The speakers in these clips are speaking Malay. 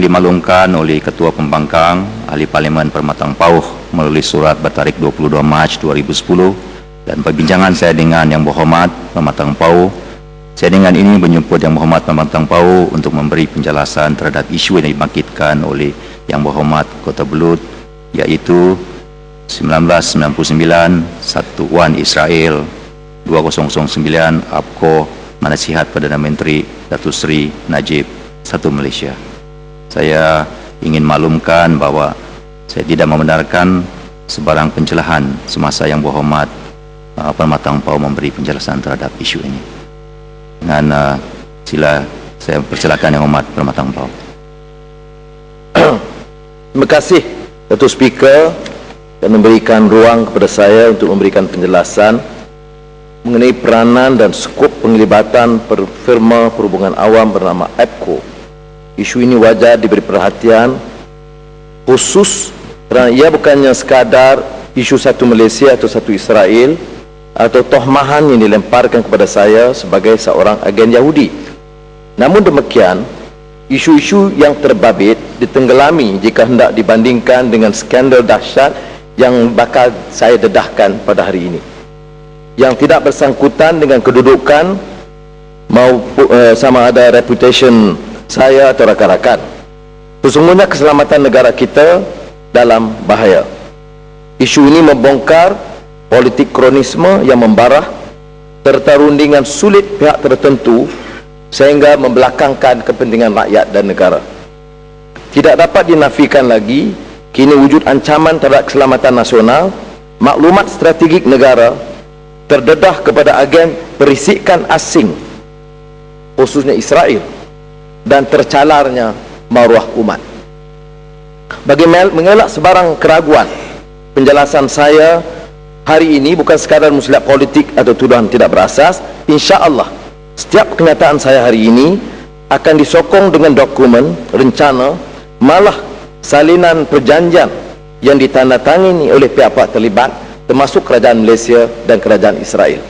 dimaklumkan oleh Ketua Pembangkang Ahli Parlimen Permatang Pauh melalui surat bertarikh 22 Mac 2010 dan perbincangan saya dengan Yang Berhormat Permatang Pauh. Saya dengan ini menjemput Yang Berhormat Permatang Pauh untuk memberi penjelasan terhadap isu yang dibangkitkan oleh Yang Berhormat Kota Belud, iaitu 1999 1 Israel, 2009 APCO Manasihat Perdana Menteri Datuk Seri Najib 1 Malaysia. Saya ingin maklumkan bahawa saya tidak membenarkan sebarang pencelahan semasa Yang Berhormat Permatang Pauh memberi penjelasan terhadap isu ini. Dengan sila saya persilakan Yang Hormat Permatang Pauh. Terima kasih Datuk Speaker dan memberikan ruang kepada saya untuk memberikan penjelasan mengenai peranan dan skop penglibatan firma perhubungan awam bernama APCO. Isu ini wajar diberi perhatian khusus kerana ia bukannya sekadar isu satu Malaysia atau satu Israel atau tohmahan yang dilemparkan kepada saya sebagai seorang agen Yahudi. Namun demikian, isu-isu yang terbabit ditenggelami jika hendak dibandingkan dengan skandal dahsyat yang bakal saya dedahkan pada hari ini, yang tidak bersangkutan dengan kedudukan maupun sama ada reputation saya atau rakan-rakan. Sesungguhnya keselamatan negara kita dalam bahaya. Isu ini membongkar politik kronisme yang membarah serta rundingan sulit pihak tertentu sehingga membelakangkan kepentingan rakyat dan negara. Tidak dapat dinafikan lagi, kini wujud ancaman terhadap keselamatan nasional, maklumat strategik negara terdedah kepada agen perisikan asing, khususnya Israel, dan tercalarnya maruah umat. Bagi mengelak sebarang keraguan, penjelasan saya hari ini bukan sekadar muslihat politik atau tuduhan tidak berasas. InsyaAllah setiap kenyataan saya hari ini akan disokong dengan dokumen, rencana, malah salinan perjanjian yang ditandatangani oleh pihak-pihak terlibat, termasuk kerajaan Malaysia dan kerajaan Israel.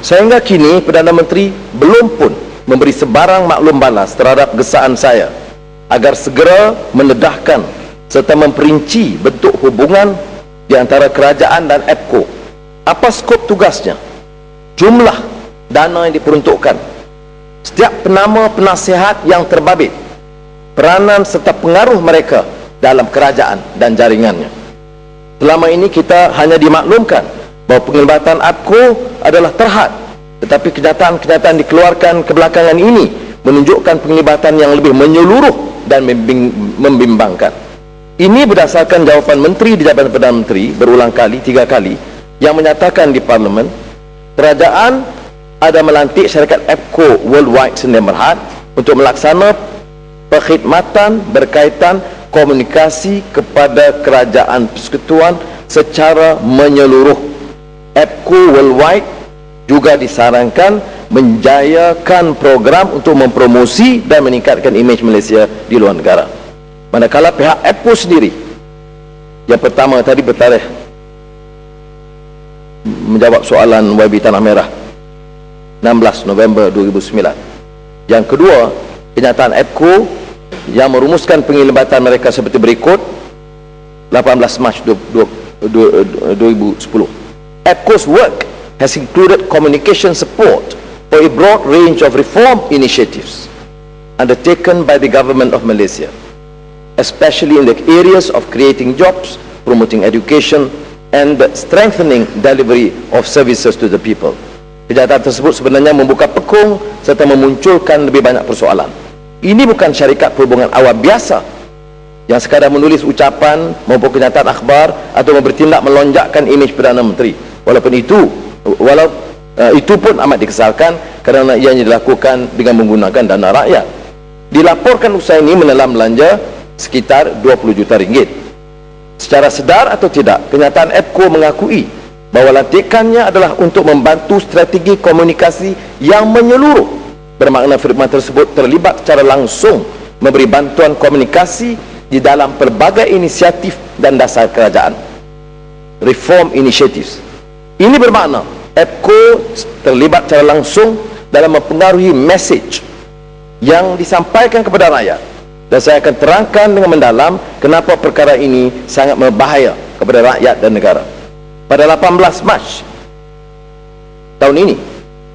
Sehingga kini Perdana Menteri belum pun memberi sebarang maklum balas terhadap gesaan saya agar segera mendedahkan serta memperinci bentuk hubungan di antara kerajaan dan APCO. Apa skop tugasnya, jumlah dana yang diperuntukkan, setiap penama penasihat yang terbabit, peranan serta pengaruh mereka dalam kerajaan dan jaringannya. Selama ini kita hanya dimaklumkan bahawa penglibatan APCO adalah terhad, tetapi kenyataan-kenyataan dikeluarkan kebelakangan ini menunjukkan penglibatan yang lebih menyeluruh dan membimbangkan. Ini berdasarkan jawapan Menteri di Jabatan Perdana Menteri berulang kali, 3 kali, yang menyatakan di Parlimen, kerajaan ada melantik syarikat APCO Worldwide Sdn Bhd untuk melaksana perkhidmatan berkaitan komunikasi kepada kerajaan persekutuan secara menyeluruh. APCO Worldwide juga disarankan menjayakan program untuk mempromosi dan meningkatkan imej Malaysia di luar negara. Manakala pihak APCO sendiri, yang pertama tadi bertarikh menjawab soalan YB Tanah Merah 16 November 2009. Yang kedua, kenyataan APCO yang merumuskan penglibatan mereka seperti berikut, 18 Mac 2010. APCO's work has included communication support for a broad range of reform initiatives undertaken by the Government of Malaysia, especially in the areas of creating jobs, promoting education, and strengthening delivery of services to the people. Kenyataan tersebut sebenarnya membuka pekung serta memunculkan lebih banyak persoalan. Ini bukan syarikat perhubungan awam biasa yang sekadar menulis ucapan maupun kenyataan akhbar atau bertindak melonjakkan imej Perdana Menteri. Walau itu pun amat dikesalkan kerana ianya dilakukan dengan menggunakan dana rakyat. Dilaporkan usaha ini menelan belanja sekitar 20 juta ringgit. Secara sedar atau tidak, kenyataan APCO mengakui bahawa lantikannya adalah untuk membantu strategi komunikasi yang menyeluruh, bermakna firma tersebut terlibat secara langsung memberi bantuan komunikasi di dalam pelbagai inisiatif dan dasar kerajaan, reform initiatives. Ini bermakna APCO terlibat secara langsung dalam mempengaruhi message yang disampaikan kepada rakyat, dan saya akan terangkan dengan mendalam kenapa perkara ini sangat berbahaya kepada rakyat dan negara. Pada 18 Mac tahun ini,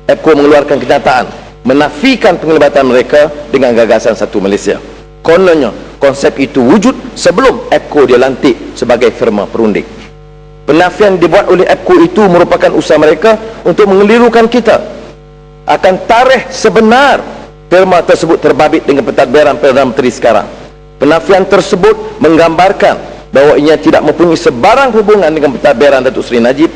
EPCO mengeluarkan kenyataan menafikan penglibatan mereka dengan gagasan Satu Malaysia. Kononnya konsep itu wujud sebelum EPCO dilantik sebagai firma perunding. Penafian dibuat oleh EPCO itu merupakan usaha mereka untuk mengelirukan kita akan tarikh sebenar firma tersebut terbabit dengan pentadbiran Perdana Menteri sekarang. Penafian tersebut menggambarkan bahawa ia tidak mempunyai sebarang hubungan dengan pentadbiran Datuk Seri Najib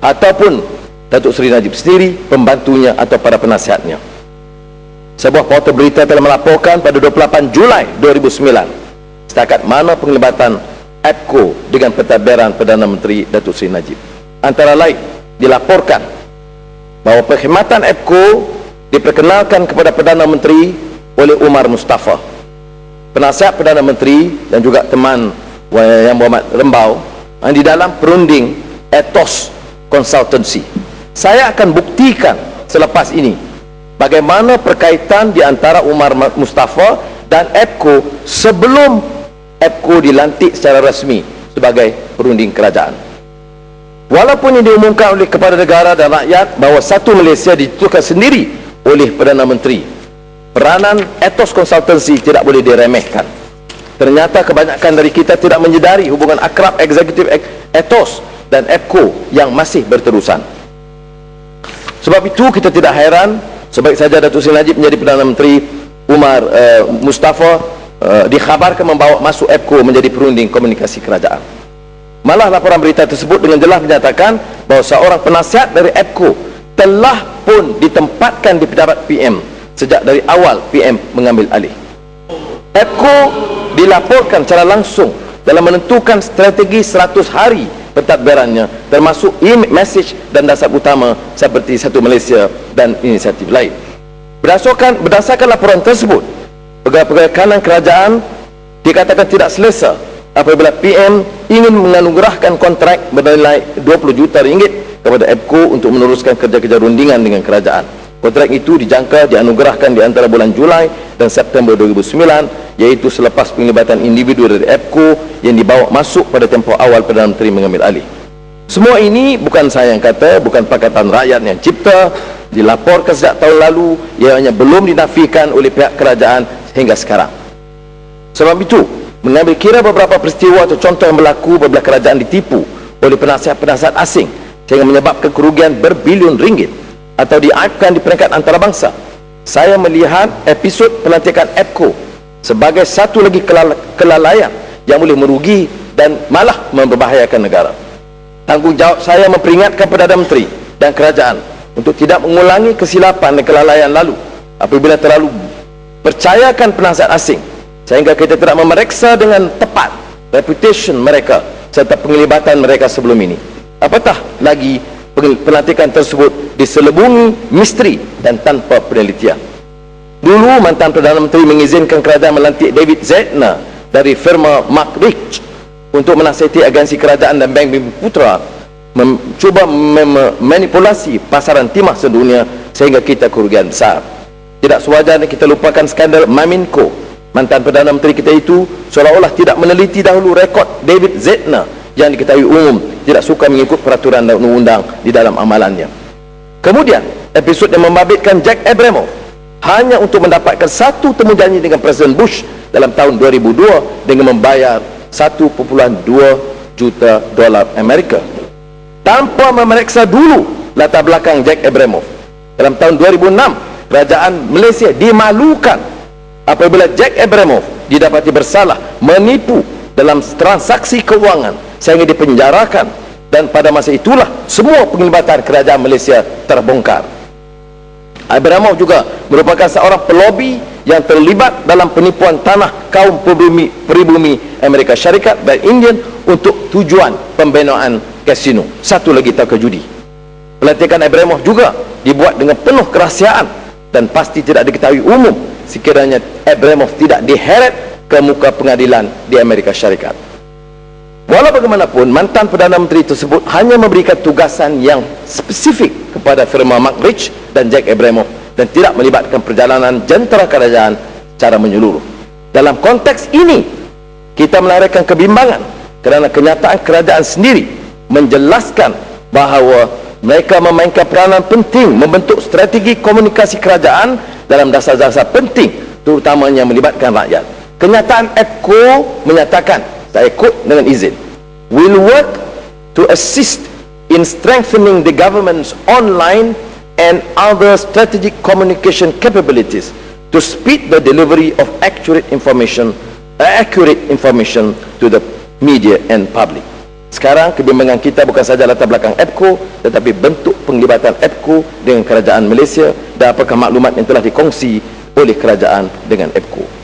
ataupun Datuk Seri Najib sendiri, pembantunya atau para penasihatnya. Sebuah portal berita telah melaporkan pada 28 Julai 2009 setakat mana penglibatan EPCO dengan pentadbiran Perdana Menteri Datuk Seri Najib. Antara lain, dilaporkan bahawa perkhidmatan EPCO diperkenalkan kepada Perdana Menteri oleh Umar Mustafa, penasihat Perdana Menteri, dan juga teman Yang Berhormat Rembau di dalam perunding Ethos Consultancy. Saya akan buktikan selepas ini bagaimana perkaitan di antara Umar Mustafa dan EPCO sebelum EPCO dilantik secara rasmi sebagai perunding kerajaan. Walaupun ini diumumkan oleh kepada negara dan rakyat bahawa Satu Malaysia ditentukan sendiri oleh Perdana Menteri, peranan Ethos Consultancy tidak boleh diremehkan. Ternyata kebanyakan dari kita tidak menyedari hubungan akrab eksekutif Ethos dan EPCO yang masih berterusan. Sebab itu kita tidak heran sebaik saja Datuk Seri Najib menjadi Perdana Menteri, Umar Mustafa dikhabarkan membawa masuk EPCO menjadi perunding komunikasi kerajaan. Malah laporan berita tersebut dengan jelas menyatakan bahawa seorang penasihat dari EPCO telah pun ditempatkan di pejabat PM sejak dari awal PM mengambil alih. EPCO dilaporkan secara langsung dalam menentukan strategi 100 hari pentadbirannya, termasuk e-message dan dasar utama seperti Satu Malaysia dan inisiatif lain. Berdasarkan laporan tersebut, pegawai-pegawai kanan kerajaan dikatakan tidak selesa apabila PM ingin menganugerahkan kontrak bernilai 20 juta ringgit kepada EPCO untuk meneruskan kerja-kerja rundingan dengan kerajaan. Kontrak itu dijangka dianugerahkan di antara bulan Julai dan September 2009, iaitu selepas penglibatan individu dari EPCO yang dibawa masuk pada tempoh awal Perdana Menteri mengambil alih. Semua ini bukan saya yang kata, bukan Pakatan Rakyat yang cipta, dilaporkan sejak tahun lalu, ianya belum dinafikan oleh pihak kerajaan hingga sekarang. Sebab itu, mengambil kira beberapa peristiwa atau contoh yang berlaku apabila kerajaan ditipu oleh penasihat-penasihat asing sehingga menyebabkan kerugian berbilion ringgit atau diaibkan di peringkat antarabangsa, saya melihat episod pelantikan EPCO sebagai satu lagi kelalaian yang boleh merugi dan malah membahayakan negara. Tanggungjawab saya memperingatkan Perdana Menteri dan kerajaan untuk tidak mengulangi kesilapan dan kelalaian lalu apabila terlalu percayakan penasihat asing sehingga kita tidak memeriksa dengan tepat reputation mereka serta penglibatan mereka sebelum ini. Apatah lagi pelantikan tersebut diselubungi misteri dan tanpa penelitian. Dulu mantan Perdana Menteri mengizinkan kerajaan melantik David Zettner dari firma Mark Rich untuk menasihati agensi kerajaan dan Bank Bumi Putra mencuba memanipulasi pasaran timah sedunia sehingga kita kerugian besar. Tidak sewajarnya kita lupakan skandal Maminco. Mantan Perdana Menteri kita itu seolah-olah tidak meneliti dahulu rekod David Zettner yang diketahui umum tidak suka mengikut peraturan dan undang-undang di dalam amalannya. Kemudian episod yang membabitkan Jack Abramoff hanya untuk mendapatkan satu temu janji dengan Presiden Bush dalam tahun 2002 dengan membayar 1.2 juta dolar Amerika tanpa memeriksa dulu latar belakang Jack Abramoff. Dalam tahun 2006 kerajaan Malaysia dimalukan apabila Jack Abramoff didapati bersalah menipu dalam transaksi keuangan sehingga dipenjarakan, dan pada masa itulah semua penglibatan kerajaan Malaysia terbongkar. Abramoff juga merupakan seorang pelobi yang terlibat dalam penipuan tanah kaum peribumi Amerika Syarikat dan Indian untuk tujuan pembinaan kasino. Satu lagi tak kejudi. Pelantikan Abramoff juga dibuat dengan penuh kerahsiaan dan pasti tidak diketahui umum sekiranya Abramoff tidak diheret ke muka pengadilan di Amerika Syarikat. Walau bagaimanapun, mantan Perdana Menteri tersebut hanya memberikan tugasan yang spesifik kepada firma Mark Rich dan Jack Abramoff dan tidak melibatkan perjalanan jentera kerajaan secara menyeluruh. Dalam konteks ini, kita melahirkan kebimbangan kerana kenyataan kerajaan sendiri menjelaskan bahawa mereka memainkan peranan penting membentuk strategi komunikasi kerajaan dalam dasar-dasar penting, terutamanya melibatkan rakyat. Kenyataan EPCO menyatakan, saya quote dengan izin, will work to assist in strengthening the government's online and other strategic communication capabilities to speed the delivery of accurate information to the media and public. Sekarang kebimbangan kita bukan sahaja latar belakang EPCO, tetapi bentuk penglibatan EPCO dengan kerajaan Malaysia dan apakah maklumat yang telah dikongsi oleh kerajaan dengan EPCO.